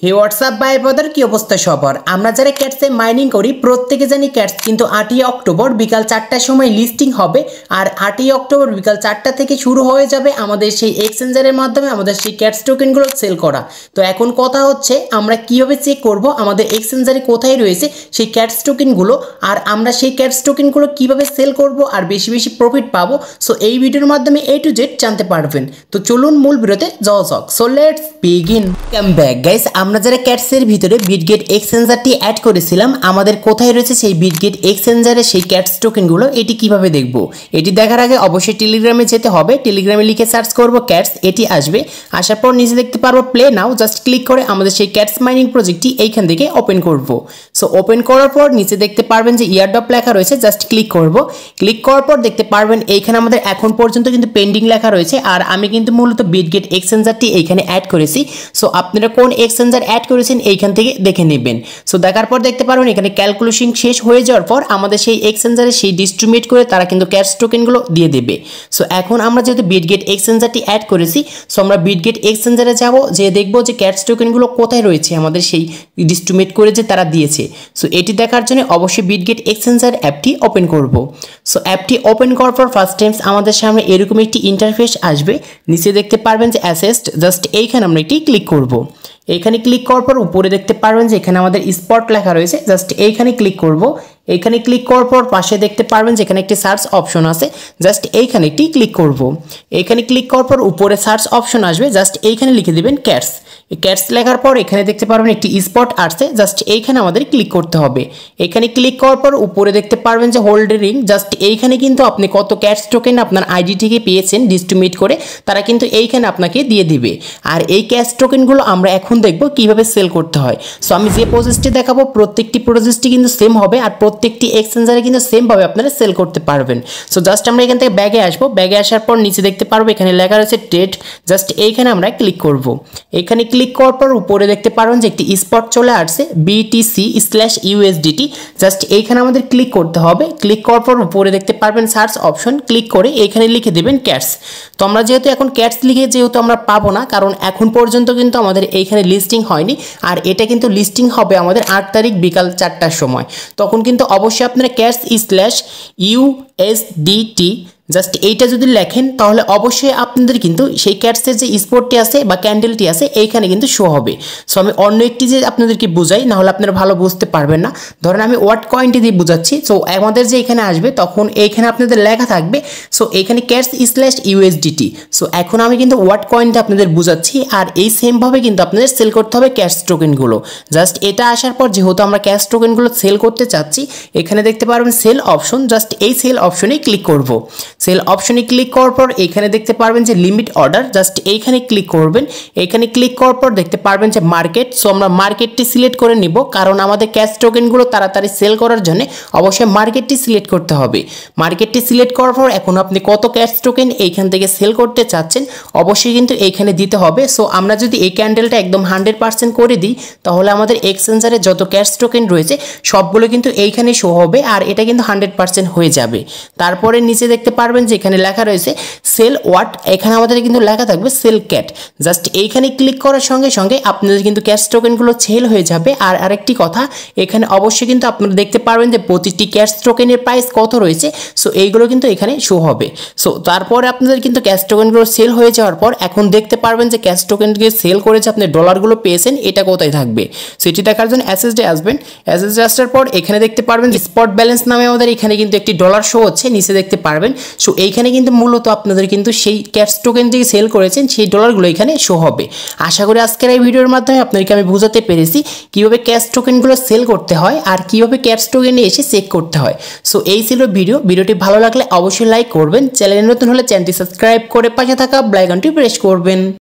হে WhatsApp ভাই brother, কি অবস্থা সবার? আমরা যারা ক্যাটসে মাইনিং করি প্রত্যেকে জানি ক্যাটস কিন্তু 8ই অক্টোবর বিকাল 4টার সময় লিস্টিং হবে। আর 8ই অক্টোবর বিকাল 4টা থেকে শুরু হয়ে যাবে আমাদের সেই এক্সচেঞ্জারের মাধ্যমে আমাদের সেই ক্যাটস টোকেনগুলো সেল করা। তো এখন কথা হচ্ছে আমরা কিভাবে চেক করব আমাদের এক্সচেঞ্জারে কোথায় রয়েছে সেই ক্যাটস টোকেনগুলো, আর আমরা সেই ক্যাটস টোকেনগুলো কিভাবে সেল করব আর বেশি বেশি প্রফিট পাবো। সো এই ভিডিওর মাধ্যমে A to Z জানতে পারবেন। তো চলুন মূল ভিডিওতে যাওয়া যাক। So let's begin. Come back guys, আমরা যারা ক্যাটসের ভিতরে বিটগেট এক্সচেঞ্জারটি অ্যাড করেছিলাম, আমাদের কোথায় রয়েছে সেই বিটগেট এক্সচেঞ্জারে সেই ক্যাটস টোকেনগুলো, এটি কিভাবে দেখব? এটি দেখার আগে অবশ্যই টেলিগ্রামে যেতে হবে। টেলিগ্রামে লিখে সার্চ করব ক্যাটস, এটি আসবে। আসার পর নিচে দেখতে পারবো প্লে নাও, জাস্ট ক্লিক করে আমাদের সেই ক্যাটস মাইনিং প্রজেক্টটি এইখান থেকে ওপেন করব। সো ওপেন করার পর নিচে দেখতে পারবেন যে ইয়ারড্রপ লেখা রয়েছে, জাস্ট ক্লিক করব। ক্লিক করার পর দেখতে পারবেন এইখানে আমাদের এখন পর্যন্ত কিন্তু পেন্ডিং লেখা রয়েছে। আর আমি কিন্তু মূলত বিটগেট এক্সচেঞ্জারটি এইখানে অ্যাড করেছি। সো আপনারা কোন এক্সচেঞ্জার অ্যাড করেছেন এইখান থেকে দেখে নেবেন। সো দেখার পর দেখতে পারবেন এখানে ক্যালকুলেশন শেষ হয়ে যাওয়ার পর আমাদের সেই এক্সচেঞ্জারে সেই ডিস্ট্রিবিউট করে তারা কিন্তু ক্যাটস টোকেনগুলো দিয়ে দেবে। সো এখন আমরা যেহেতু বিটগেট এক্সচেঞ্জারটি অ্যাড করেছি, সো আমরা বিটগেট এক্সচেঞ্জারে যাব, যে দেখবো যে ক্যাটস টোকেনগুলো কোথায় রয়েছে আমাদের সেই ডিস্ট্রিবিউট করে যে তারা দিয়েছে। সো এটি দেখার জন্য অবশ্যই বিটগেট এক্সচেঞ্জার অ্যাপটি ওপেন করব। সো অ্যাপটি ওপেন করার পর ফার্স্ট টাইমস আমাদের সামনে এরকম একটি ইন্টারফেস আসবে। নিচে দেখতে পারবেন যে অ্যাসেস্ট, জাস্ট এইখানে আমরা একটি ক্লিক করব। এইখানে ক্লিক করার পর উপরে দেখতে পারবেন যে এখানে আমাদের স্পট লেখা রয়েছে, জাস্ট এইখানে ক্লিক করব। এইখানে ক্লিক করার পর পাশে দেখতে পারবেন যে এখানে একটি সার্চ অপশন আছে, জাস্ট এইখানে একটি ক্লিক করব। এইখানে ক্লিক করার পর উপরে সার্চ অপশন আসবে, জাস্ট এইখানে লিখে দেবেন ক্যাটস। ক্যাটস লেখার পর এখানে দেখতে পারবেন একটি স্পট আসছে, জাস্ট এইখানে আমাদের ক্লিক করতে হবে। এখানে ক্লিক করার পর উপরে দেখতে পারবেন যে হোল্ডারিং, জাস্ট এইখানে কিন্তু আপনি কত ক্যাটস টোকেন আপনার আইডি থেকে পেয়েছেন ডিস্ট্রিবিউট করে, তারা কিন্তু এইখানে আপনাকে দিয়ে দিবে। আর এই ক্যাটস টোকেনগুলো আমরা এখন দেখব কিভাবে সেল করতে হয়। সো আমি যে প্রসেসটি দেখাবো প্রত্যেকটি প্রসেসটি কিন্তু সেম হবে, আর প্রত্যেকটি এক্সচেঞ্জারে কিন্তু সেমভাবে আপনারা সেল করতে পারবেন। সো জাস্ট আমরা এখান থেকে ব্যাগে আসবো। ব্যাগে আসার পর নিচে দেখতে পারবো এখানে লেখা রয়েছে ট্রেড, জাস্ট এইখানে আমরা ক্লিক করব। এখানে ক্লিক করার পর উপরে দেখতে পারবেন যে একটি স্পট চলে আসছে BTC/USDT, জাস্ট এইখানে আমাদের ক্লিক করতে হবে। ক্লিক করার পর উপরে দেখতে পারবেন সার্চ অপশন, ক্লিক করে এইখানে লিখে দেবেন ক্যাটস। তো আমরা যেহেতু এখন ক্যাটস লিখে যেহেতু আমরা পাবো না, কারণ এখন পর্যন্ত কিন্তু আমাদের এইখানে লিস্টিং হয়নি, আর এটা কিন্তু লিস্টিং হবে আমাদের 8 তারিখ বিকাল 4টার সময়। তখন কিন্তু অবশ্যই আপনারা ক্যাটস/USDT জাস্ট এইটা যদি লেখেন তাহলে অবশ্যই আপনাদের কিন্তু সেই ক্যাটসের যে স্পটটি আছে বা ক্যান্ডেলটি আছে এইখানে কিন্তু শো হবে। সো আমি অন্য একটি যে আপনাদেরকে বুঝাই, না হলে আপনারা ভালো বুঝতে পারবেন না। ধরেন আমি ওয়াট কয়েনটি দিয়ে বুঝাচ্ছি। সো আমাদের যে এখানে আসবে তখন এইখানে আপনাদের লেখা থাকবে সো এইখানে ক্যাটস/USDT। সো এখন আমি কিন্তু ওয়াট কয়েনটা আপনাদের বুঝাচ্ছি, আর এই সেমভাবে কিন্তু আপনাদের সেল করতে হবে ক্যাটস টোকেনগুলো। জাস্ট এটা আসার পর যেহেতু আমরা ক্যাটস টোকেনগুলো সেল করতে চাচ্ছি, এখানে দেখতে পারবেন সেল অপশন, জাস্ট এই সেল অপশনে ক্লিক করব। সেল অপশনে ক্লিক করার পর এখানে দেখতে পারবেন যে লিমিট অর্ডার, জাস্ট এইখানে ক্লিক করবেন। এখানে ক্লিক করার পর দেখতে পারবেন যে মার্কেট। সো আমরা মার্কেটটি সিলেক্ট করে নিব, কারণ আমাদের ক্যাশ টোকেনগুলো তাড়াতাড়ি সেল করার জন্য অবশ্যই মার্কেটটি সিলেক্ট করতে হবে। মার্কেটটি সিলেক্ট করার পর এখন আপনি কত ক্যাশ টোকেন এইখান থেকে সেল করতে চাচ্ছেন অবশ্যই কিন্তু এইখানে দিতে হবে। সো আমরা যদি এই ক্যান্ডেলটা একদম 100% করে দিই তাহলে আমাদের এক্সচেঞ্জারে যত ক্যাশ টোকেন রয়েছে সবগুলো কিন্তু এইখানে শো হবে, আর এটা কিন্তু 100% হয়ে যাবে। তারপরে নিচে দেখতে পারবেন যে এখানে লেখা রয়েছে সেল ওয়াট, এখানে আমাদের কিন্তু লেখা থাকবে সেল ক্যাট। জাস্ট এইখানে ক্লিক করার সঙ্গে সঙ্গে আপনাদের কিন্তু ক্যাশ টোকেনগুলো সেল হয়ে যাবে। আর আরেকটি কথা, এখানে অবশ্যই কিন্তু আপনারা দেখতে পারবেন যে প্রতিটি ক্যাশ টোকেনের প্রাইস কত রয়েছে। সো এইগুলো কিন্তু এখানে শো হবে। সো তারপরে আপনাদের কিন্তু ক্যাশ টোকেনগুলো সেল হয়ে যাওয়ার পর এখন দেখতে পারবেন যে ক্যাশ টোকেনকে সেল করে যে আপনি ডলারগুলো পেয়েছেন এটা কোথায় থাকবে। সো এটি দেখার জন্য অ্যাসেসডে আসবেন। অ্যাসেসডে আসার পর এখানে দেখতে পারবেন স্পট ব্যালেন্স নামে আমাদের এখানে কিন্তু একটি ডলার শো হচ্ছে, নিচে দেখতে পারবেন। সো এইখানে কিন্তু মূলত আপনাদের কিন্তু সেই ক্যাটস টোকেন থেকে সেল করেছেন সেই ডলারগুলো এখানে শো হবে। আশা করি আজকের এই ভিডিওর মাধ্যমে আপনাদেরকে আমি বোঝাতে পেরেছি কিভাবে ক্যাটস টোকেনগুলো সেল করতে হয় আর কিভাবে ক্যাটস টোকেনে এসে চেক করতে হয়। সো এই ছিল ভিডিওটি ভালো লাগলে অবশ্যই লাইক করবেন, চ্যানেলে নতুন হলে চ্যানেলটি সাবস্ক্রাইব করে পাশে থাকা বেল আইকনটি প্রেস করবেন।